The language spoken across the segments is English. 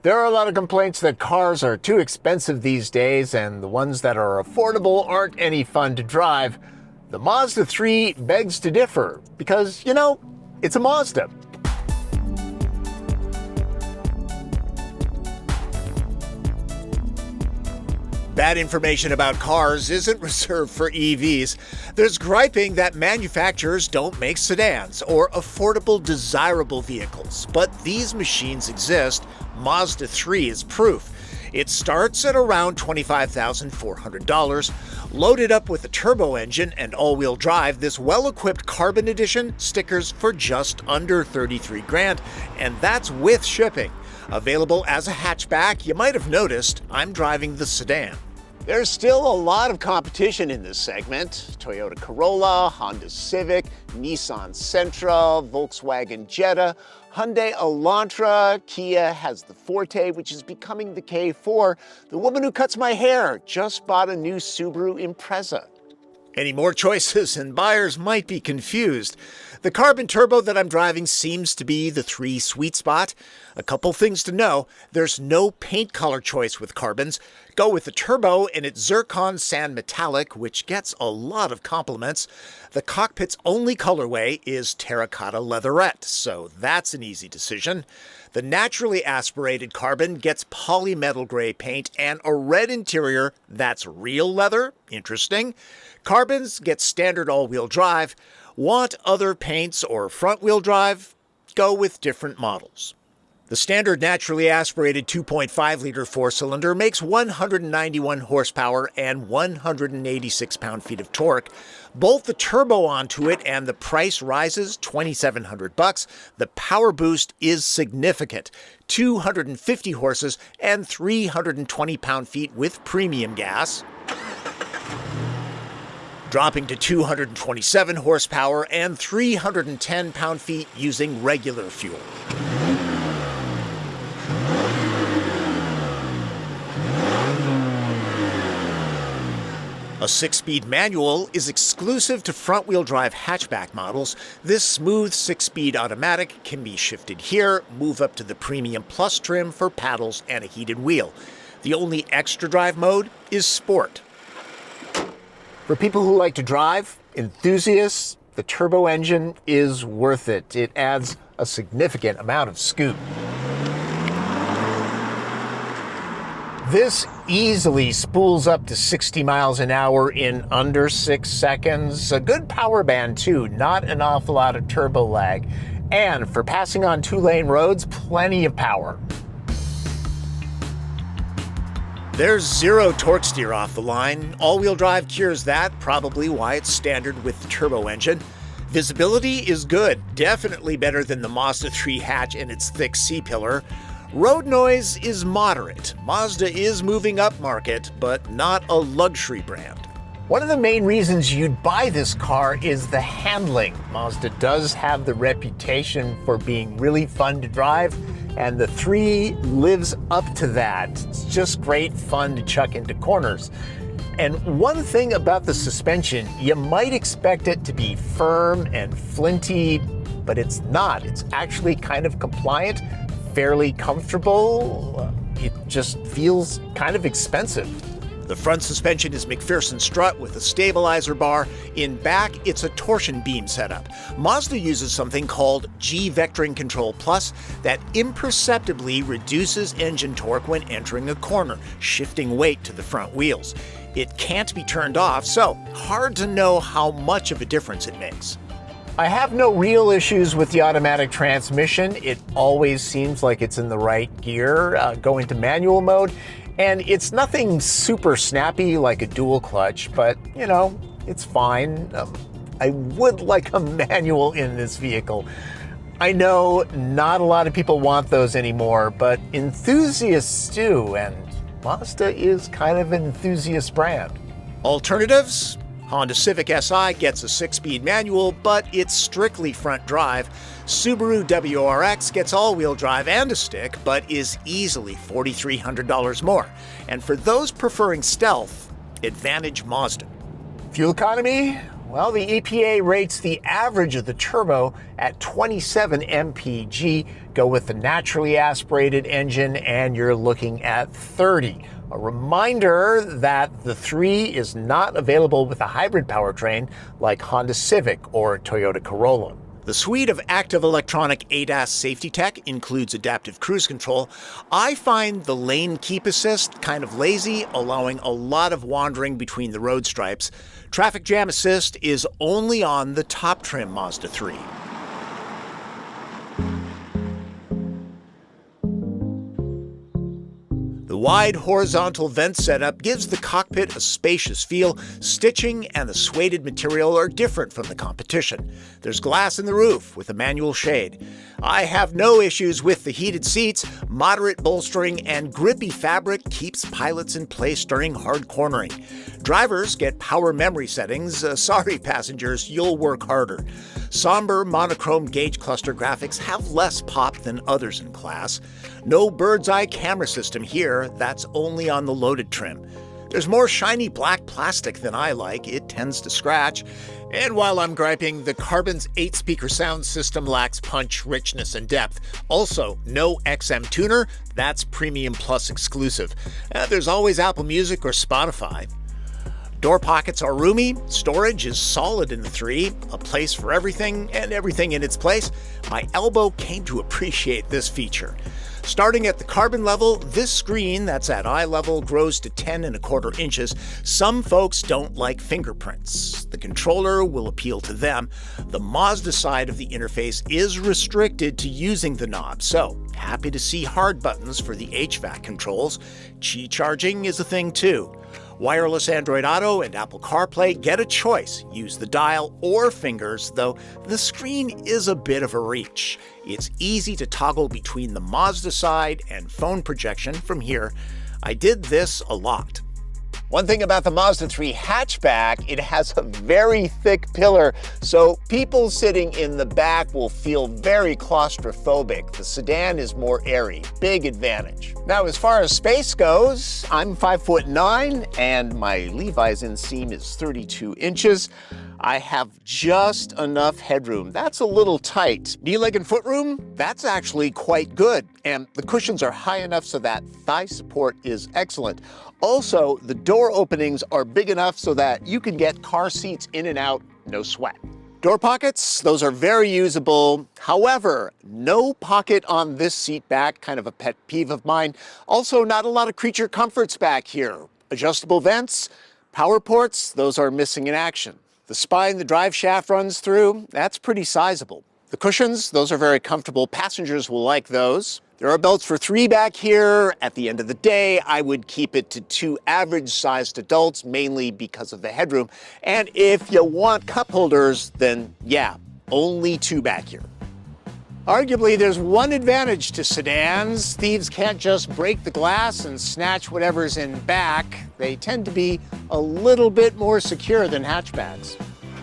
There are a lot of complaints that cars are too expensive these days, and the ones that are affordable aren't any fun to drive. The Mazda 3 begs to differ because, it's a Mazda. Bad information about cars isn't reserved for EVs. There's griping that manufacturers don't make sedans or affordable, desirable vehicles. But these machines exist. Mazda 3 is proof. It starts at around $25,400. Loaded up with a turbo engine and all-wheel drive, this well-equipped Carbon Edition stickers for just under $33,000, and that's with shipping. Available as a hatchback, you might have noticed I'm driving the sedan. There's still a lot of competition in this segment. Toyota Corolla, Honda Civic, Nissan Sentra, Volkswagen Jetta, Hyundai Elantra, Kia has the Forte, which is becoming the K4. The woman who cuts my hair just bought a new Subaru Impreza. Any more choices and buyers might be confused. The carbon turbo that I'm driving seems to be the 3 sweet spot. A couple things to know. There's no paint color choice with carbons. Go with the turbo and its zircon sand metallic, which gets a lot of compliments. The cockpit's only colorway is terracotta leatherette, so that's an easy decision. The naturally aspirated carbon gets polymetal gray paint and a red interior that's real leather. Interesting. Carbons get standard all-wheel drive. Want other paints or front-wheel drive? Go with different models. The standard naturally aspirated 2.5-liter four-cylinder makes 191 horsepower and 186 pound-feet of torque. Bolt the turbo onto it and the price rises $2,700. The power boost is significant. 250 horses and 320 pound-feet with premium gas, dropping to 227 horsepower and 310 pound-feet using regular fuel. A 6-speed manual is exclusive to front-wheel drive hatchback models. This smooth 6-speed automatic can be shifted here, move up to the Premium Plus trim for paddles and a heated wheel. The only extra drive mode is Sport. For people who like to drive, enthusiasts, the turbo engine is worth it. It adds a significant amount of scoot. This easily spools up to 60 miles an hour in under 6 seconds. A good power band too, not an awful lot of turbo lag. And for passing on 2-lane roads, plenty of power. There's zero torque steer off the line. All-wheel drive cures that, probably why it's standard with the turbo engine. Visibility is good, definitely better than the Mazda 3 hatch and its thick C-pillar. Road noise is moderate. Mazda is moving up market, but not a luxury brand. One of the main reasons you'd buy this car is the handling. Mazda does have the reputation for being really fun to drive, and the 3 lives up to that. It's just great fun to chuck into corners. And one thing about the suspension, you might expect it to be firm and flinty, but it's not. It's actually kind of compliant, fairly comfortable. It just feels kind of expensive. The front suspension is McPherson strut with a stabilizer bar. In back, it's a torsion beam setup. Mazda uses something called G-Vectoring Control Plus that imperceptibly reduces engine torque when entering a corner, shifting weight to the front wheels. It can't be turned off, so hard to know how much of a difference it makes. I have no real issues with the automatic transmission. It always seems like it's in the right gear. Go into manual mode, and it's nothing super snappy like a dual clutch, but it's fine. I would like a manual in this vehicle. I know not a lot of people want those anymore, but enthusiasts do, and Mazda is kind of an enthusiast brand. Alternatives? Honda Civic Si gets a 6-speed manual, but it's strictly front drive. Subaru WRX gets all-wheel drive and a stick, but is easily $4,300 more. And for those preferring stealth, advantage Mazda. Fuel economy? Well, the EPA rates the average of the turbo at 27 mpg. Go with the naturally aspirated engine and you're looking at 30. A reminder that the 3 is not available with a hybrid powertrain like Honda Civic or Toyota Corolla. The suite of active electronic ADAS safety tech includes adaptive cruise control. I find the lane keep assist kind of lazy, allowing a lot of wandering between the road stripes. Traffic jam assist is only on the top trim Mazda 3. The wide horizontal vent setup gives the cockpit a spacious feel. Stitching and the suede material are different from the competition. There's glass in the roof with a manual shade. I have no issues with the heated seats. Moderate bolstering and grippy fabric keeps pilots in place during hard cornering. Drivers get power memory settings. Sorry passengers, you'll work harder. Somber monochrome gauge cluster graphics have less pop than others in class. No bird's eye camera system here, that's only on the loaded trim. There's more shiny black plastic than I like, it tends to scratch. And while I'm griping, the Carbon's 8-speaker sound system lacks punch, richness, and depth. Also, no XM tuner, that's Premium Plus exclusive. There's always Apple Music or Spotify. Door pockets are roomy, storage is solid in the 3, a place for everything and everything in its place. My elbow came to appreciate this feature. Starting at the Carbon level, this screen that's at eye level grows to 10.25 inches. Some folks don't like fingerprints. The controller will appeal to them. The Mazda side of the interface is restricted to using the knob, so happy to see hard buttons for the HVAC controls. Qi charging is a thing too. Wireless Android Auto and Apple CarPlay get a choice. Use the dial or fingers, though the screen is a bit of a reach. It's easy to toggle between the Mazda side and phone projection from here. I did this a lot. One thing about the Mazda 3 hatchback, it has a very thick pillar, so people sitting in the back will feel very claustrophobic. The sedan is more airy, big advantage. Now, as far as space goes, I'm 5'9" and my Levi's inseam is 32 inches. I have just enough headroom. That's a little tight. Knee, leg, and foot room, that's actually quite good. And the cushions are high enough so that thigh support is excellent. Also, the door openings are big enough so that you can get car seats in and out, no sweat. Door pockets, those are very usable. However, no pocket on this seat back, kind of a pet peeve of mine. Also, not a lot of creature comforts back here. Adjustable vents, power ports, those are missing in action. The spine the drive shaft runs through, that's pretty sizable. The cushions, those are very comfortable. Passengers will like those. There are belts for 3 back here. At the end of the day, I would keep it to 2 average-sized adults, mainly because of the headroom. And if you want cup holders, then yeah, only 2 back here. Arguably, there's one advantage to sedans. Thieves can't just break the glass and snatch whatever's in back. They tend to be a little bit more secure than hatchbacks.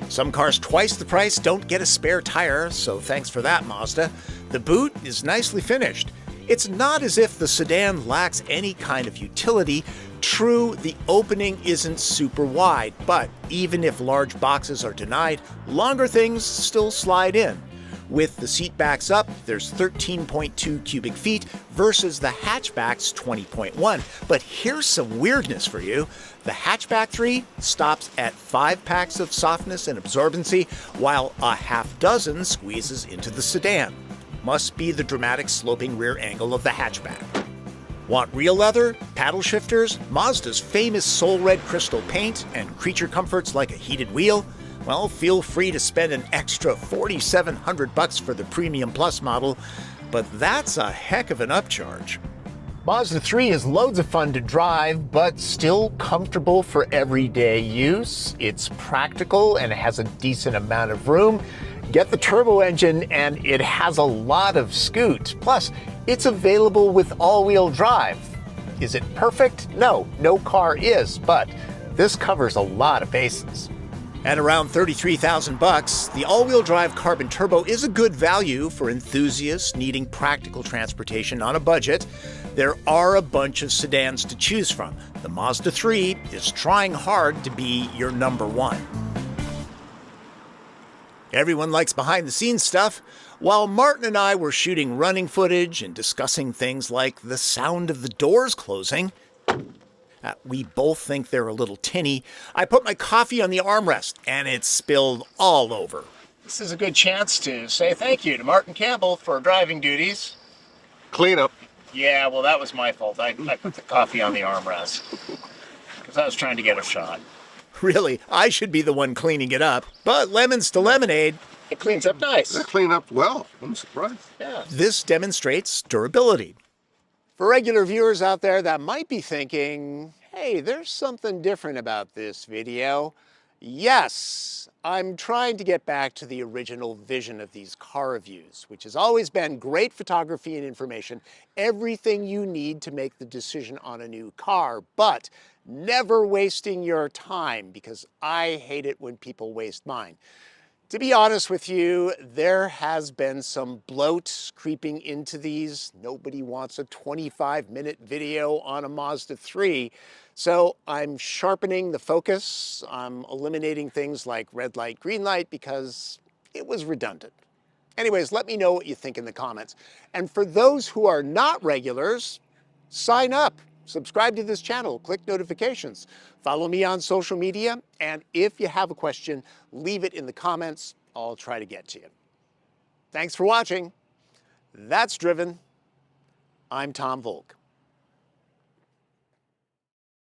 Some cars twice the price don't get a spare tire, so thanks for that, Mazda. The boot is nicely finished. It's not as if the sedan lacks any kind of utility. True, the opening isn't super wide, but even if large boxes are denied, longer things still slide in. With the seat backs up, there's 13.2 cubic feet versus the hatchback's 20.1. But here's some weirdness for you. The hatchback 3 stops at 5 packs of softness and absorbency, while a half dozen squeezes into the sedan. Must be the dramatic sloping rear angle of the hatchback. Want real leather, paddle shifters, Mazda's famous Soul Red crystal paint, and creature comforts like a heated wheel? Well, feel free to spend an extra $4,700 for the Premium Plus model, but that's a heck of an upcharge. Mazda 3 is loads of fun to drive, but still comfortable for everyday use. It's practical and it has a decent amount of room. Get the turbo engine and it has a lot of scoot. Plus, it's available with all-wheel drive. Is it perfect? No car is, but this covers a lot of bases. At around $33,000, the all-wheel drive Carbon Turbo is a good value for enthusiasts needing practical transportation on a budget. There are a bunch of sedans to choose from. The Mazda 3 is trying hard to be your number one. Everyone likes behind-the-scenes stuff. While Martin and I were shooting running footage and discussing things like the sound of the doors closing, we both think they're a little tinny. I put my coffee on the armrest, and it spilled all over. This is a good chance to say thank you to Martin Campbell for driving duties. Cleanup. Yeah, well, that was my fault. I put the coffee on the armrest because I was trying to get a shot. Really, I should be the one cleaning it up. But lemons to lemonade, it cleans up nice. They clean up well. I'm surprised. Yeah. This demonstrates durability. For regular viewers out there that might be thinking, hey, there's something different about this video. Yes, I'm trying to get back to the original vision of these car reviews, which has always been great photography and information, everything you need to make the decision on a new car, but never wasting your time, because I hate it when people waste mine. To be honest with you, there has been some bloat creeping into these. Nobody wants a 25-minute video on a Mazda 3. So I'm sharpening the focus. I'm eliminating things like red light, green light, because it was redundant. Anyways, let me know what you think in the comments. And for those who are not regulars, sign up. Subscribe to this channel, click notifications, follow me on social media, and if you have a question, leave it in the comments. I'll try to get to you. Thanks for watching. That's Driven. I'm Tom Volk.